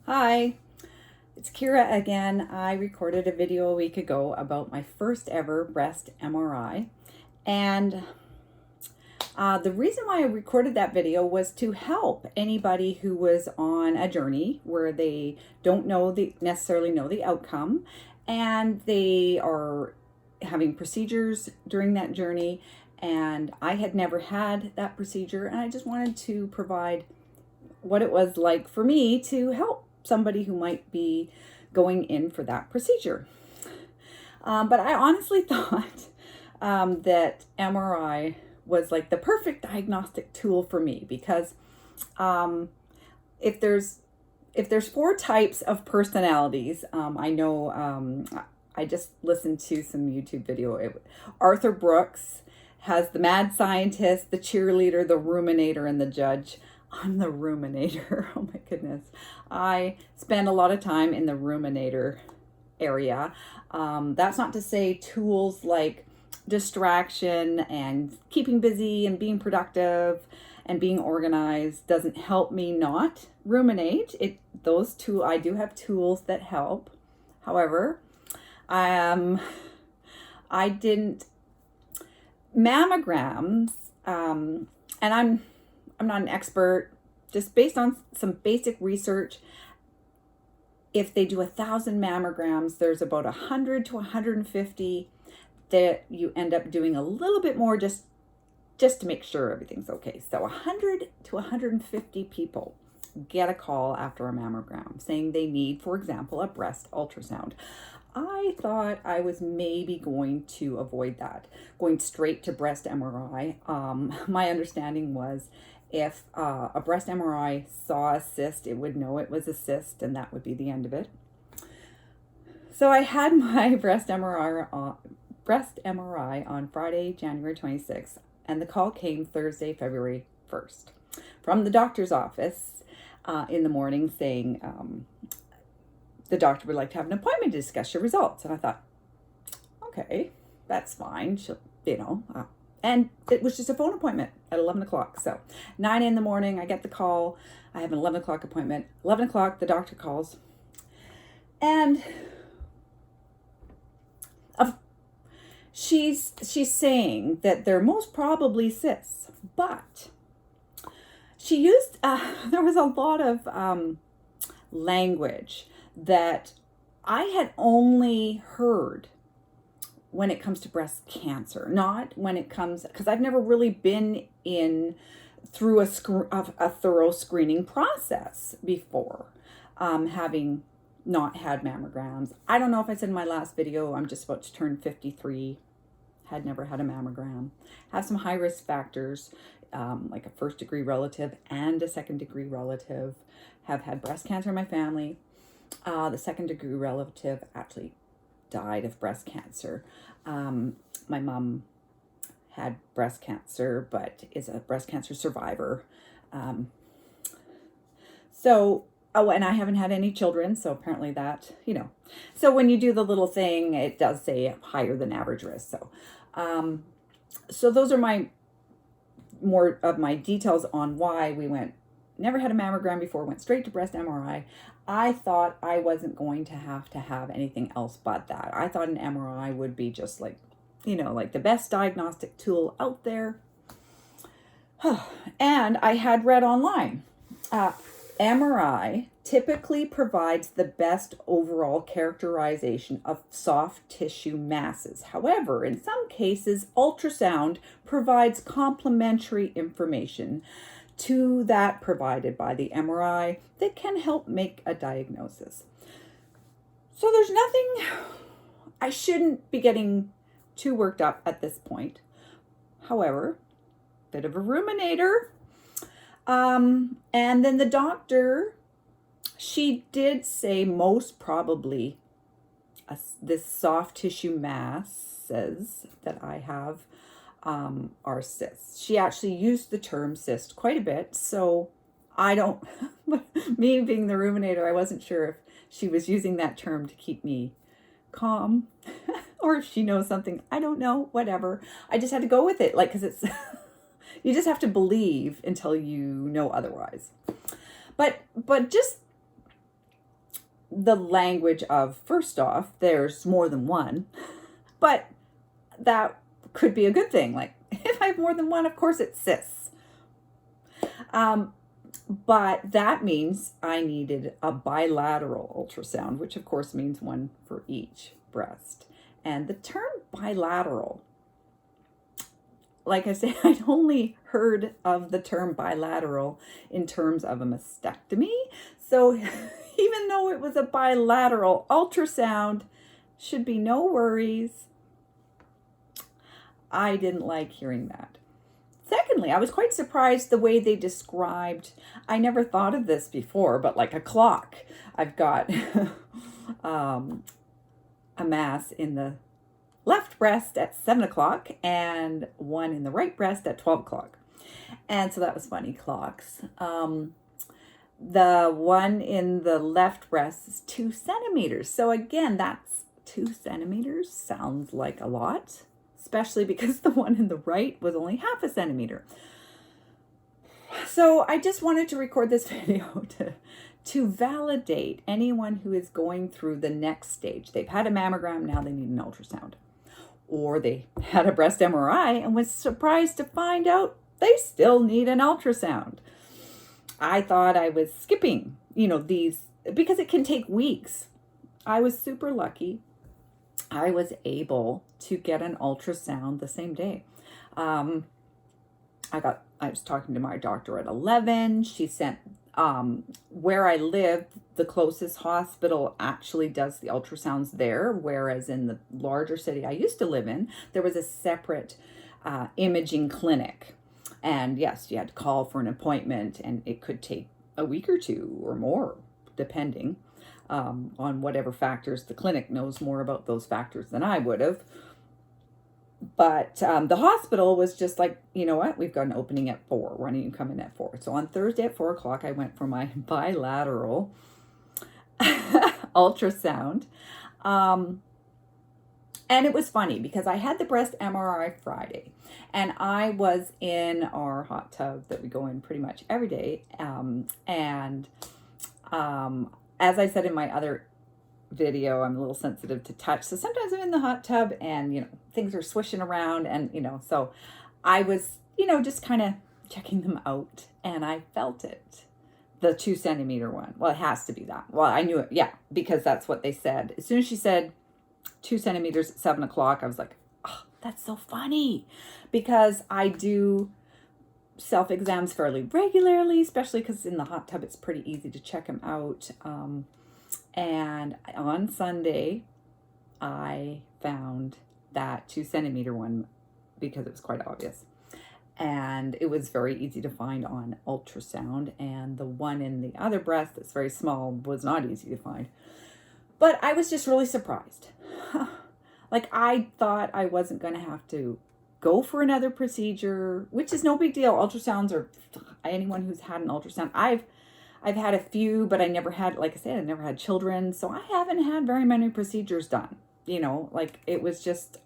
Hi, it's Kira again. I recorded a video a week ago about my first ever breast MRI. And the reason why I recorded that video was to help anybody who was on a journey where they don't necessarily know the outcome, and they are having procedures during that journey. And I had never had that procedure, and I just wanted to provide what it was like for me to help somebody who might be going in for that procedure. But I honestly thought that MRI was like the perfect diagnostic tool for me because um, if there's four types of personalities, I know I just listened to some YouTube video. Arthur Brooks has the mad scientist, the cheerleader, the ruminator, and the judge. I'm the ruminator. Oh my goodness. I spend a lot of time in the ruminator area. That's not to say tools like distraction and keeping busy and being productive and being organized doesn't help me not ruminate. I do have tools that help. However, I didn't mammograms, and I'm not an expert. Just based on some basic research, if they do 1,000 mammograms, there's about 100 to 150 that you end up doing a little bit more just to make sure everything's okay. So 100 to 150 people get a call after a mammogram saying they need, for example, a breast ultrasound. I thought I was maybe going to avoid that, going straight to breast MRI. My understanding was if a breast MRI saw a cyst, it would know it was a cyst, and that would be the end of it. So I had my breast MRI on Friday, January 26th, and the call came Thursday, February 1st, from the doctor's office in the morning saying the doctor would like to have an appointment to discuss your results. And I thought, okay, that's fine. And it was just a phone appointment at 11 o'clock. So 9 in the morning, I get the call. I have an 11 o'clock appointment. 11 o'clock, the doctor calls. And she's saying that they're most probably cysts. But she used, there was a lot of language that I had only heard when it comes to breast cancer, not when it comes, because I've never really been through a thorough screening process before, having not had mammograms. I don't know if I said in my last video, I'm just about to turn 53, had never had a mammogram, have some high risk factors, like a first degree relative and a second degree relative, have had breast cancer in my family. The second degree relative actually died of breast cancer. My mom had breast cancer, but is a breast cancer survivor. And I haven't had any children, so apparently that, So when you do the little thing, it does say higher than average risk. So those are more of my details on why we never had a mammogram before, went straight to breast MRI. I thought I wasn't going to have anything else but that. I thought an MRI would be just like, like the best diagnostic tool out there. And I had read online, MRI typically provides the best overall characterization of soft tissue masses. However, in some cases, ultrasound provides complementary information to that provided by the MRI that can help make a diagnosis. So there's nothing, I shouldn't be getting too worked up at this point. However, bit of a ruminator. And then the doctor, she did say most probably this soft tissue masses that I have are cysts. She actually used the term cyst quite a bit, so I don't, me being the ruminator, I wasn't sure if she was using that term to keep me calm or if she knows something. I don't know, whatever. I just had to go with it, because it's, you just have to believe until you know otherwise. But just the language of, first off, there's more than one, but that could be a good thing. Like, if I have more than one, of course it's cysts. But that means I needed a bilateral ultrasound, which of course means one for each breast. And the term bilateral, like I say, I'd only heard of the term bilateral in terms of a mastectomy. So even though it was a bilateral ultrasound, should be no worries. I didn't like hearing that. Secondly, I was quite surprised the way they described, I never thought of this before, but like a clock. I've got a mass in the left breast at 7 o'clock and one in the right breast at 12 o'clock. And so that was funny, clocks. The one in the left breast is 2 centimeters. So again, that's 2 centimeters. Sounds like a lot, especially because the one in the right was only half a centimeter. So I just wanted to record this video to validate anyone who is going through the next stage. They've had a mammogram, now they need an ultrasound. Or they had a breast MRI and was surprised to find out they still need an ultrasound. I thought I was skipping, these, because it can take weeks. I was super lucky. I was able to get an ultrasound the same day. I was talking to my doctor at 11. She sent, where I live, the closest hospital actually does the ultrasounds there, whereas in the larger city I used to live in, there was a separate imaging clinic. And yes, you had to call for an appointment, and it could take a week or two or more, depending on whatever factors. The clinic knows more about those factors than I would have. But the hospital was just like, you know what, we've got an opening at 4. Why don't you come in at 4? So on Thursday at 4 o'clock, I went for my bilateral ultrasound. And it was funny because I had the breast MRI Friday, and I was in our hot tub that we go in pretty much every day. As I said in my other video, I'm a little sensitive to touch. So sometimes I'm in the hot tub and, things are swishing around, and, so I was, just kind of checking them out, and I felt it. The 2 centimeter one. Well, it has to be that. Well, I knew it. Yeah, because that's what they said. As soon as she said 2 centimeters at 7 o'clock, I was like, oh, that's so funny, because I do self-exams fairly regularly, especially because in the hot tub, it's pretty easy to check them out. And on Sunday, I found that 2 centimeter one because it was quite obvious. And it was very easy to find on ultrasound. And the one in the other breast that's very small was not easy to find. But I was just really surprised. Like, I thought I wasn't going to have to go for another procedure, which is no big deal. Ultrasounds are, anyone who's had an ultrasound, I've had a few, but I never had, like I said, I never had children. So I haven't had very many procedures done. Like, it was just,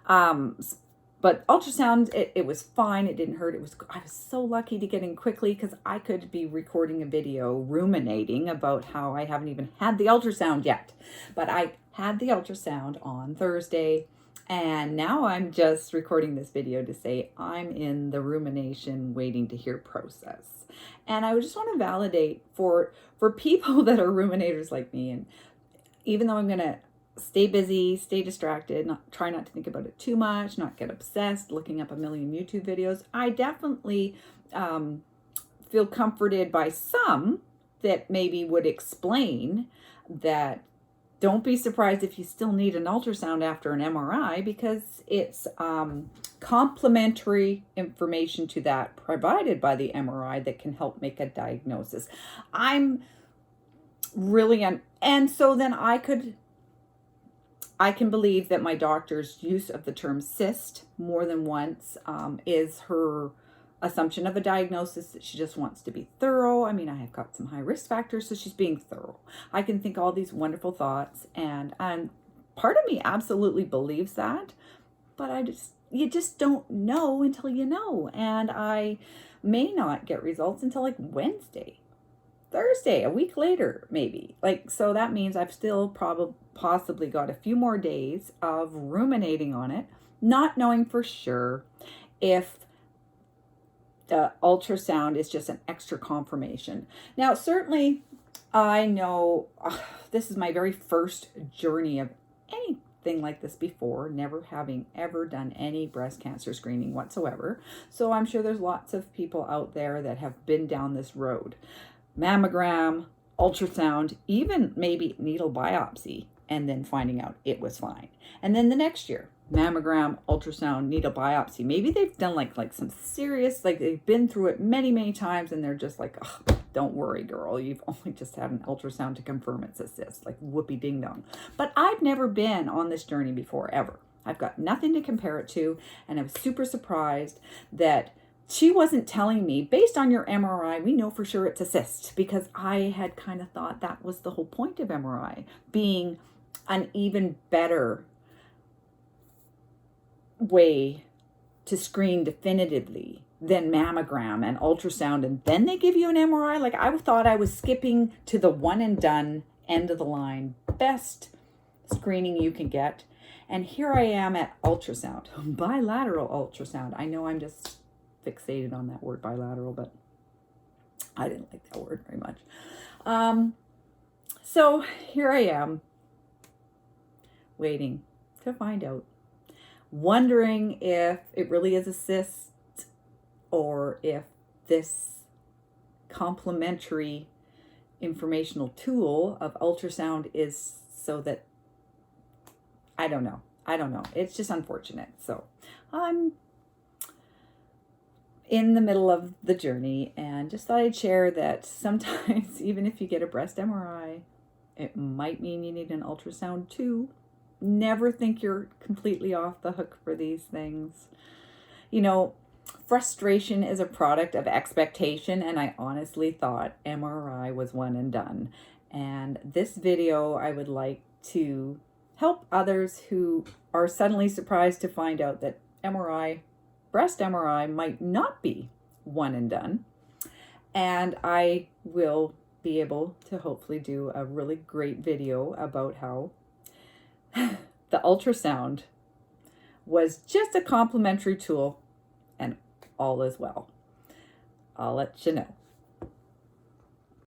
but ultrasound, it was fine. It didn't hurt. I was so lucky to get in quickly because I could be recording a video ruminating about how I haven't even had the ultrasound yet. But I had the ultrasound on Thursday, and now I'm just recording this video to say I'm in the rumination waiting to hear process. And I just want to validate for people that are ruminators like me, and even though I'm going to stay busy, stay distracted, try not to think about it too much, not get obsessed, looking up a million YouTube videos, I definitely feel comforted by some that maybe would explain that don't be surprised if you still need an ultrasound after an MRI, because it's complementary information to that provided by the MRI that can help make a diagnosis. I'm really, and so then I can believe that my doctor's use of the term cyst more than once is her assumption of a diagnosis, that she just wants to be thorough. I mean, I have got some high risk factors, so she's being thorough. I can think all these wonderful thoughts, and part of me absolutely believes that, but you just don't know until you know, and I may not get results until like Wednesday. Thursday, a week later, maybe. Like, so that means I've still possibly got a few more days of ruminating on it, not knowing for sure if the ultrasound is just an extra confirmation. Now, certainly, I know this is my very first journey of anything like this before, never having ever done any breast cancer screening whatsoever. So I'm sure there's lots of people out there that have been down this road. Mammogram, ultrasound, even maybe needle biopsy, and then finding out it was fine. And then the next year, mammogram, ultrasound, needle biopsy. Maybe they've done like some serious, like they've been through it many times, and they're just like, oh, don't worry, girl, you've only just had an ultrasound to confirm it's a cyst, like whoopee ding dong. But I've never been on this journey before, ever. I've got nothing to compare it to, and I was super surprised that she wasn't telling me, based on your MRI, we know for sure it's a cyst, because I had kind of thought that was the whole point of MRI, being an even better way to screen definitively than mammogram and ultrasound, and then they give you an MRI. Like, I thought I was skipping to the one and done, end of the line, best screening you can get. And here I am at ultrasound, bilateral ultrasound. I know I'm just fixated on that word bilateral, but I didn't like that word very much. So here I am, waiting to find out, wondering if it really is a cyst, or if this complementary informational tool of ultrasound is so that, I don't know. It's just unfortunate. So I'm in the middle of the journey, and just thought I'd share that sometimes, even if you get a breast MRI, it might mean you need an ultrasound too. Never think you're completely off the hook for these things. You know, frustration is a product of expectation, and I honestly thought MRI was one and done. And this video, I would like to help others who are suddenly surprised to find out that MRI, breast MRI, might not be one and done. And I will be able to hopefully do a really great video about how the ultrasound was just a complementary tool, and all is well. I'll let you know.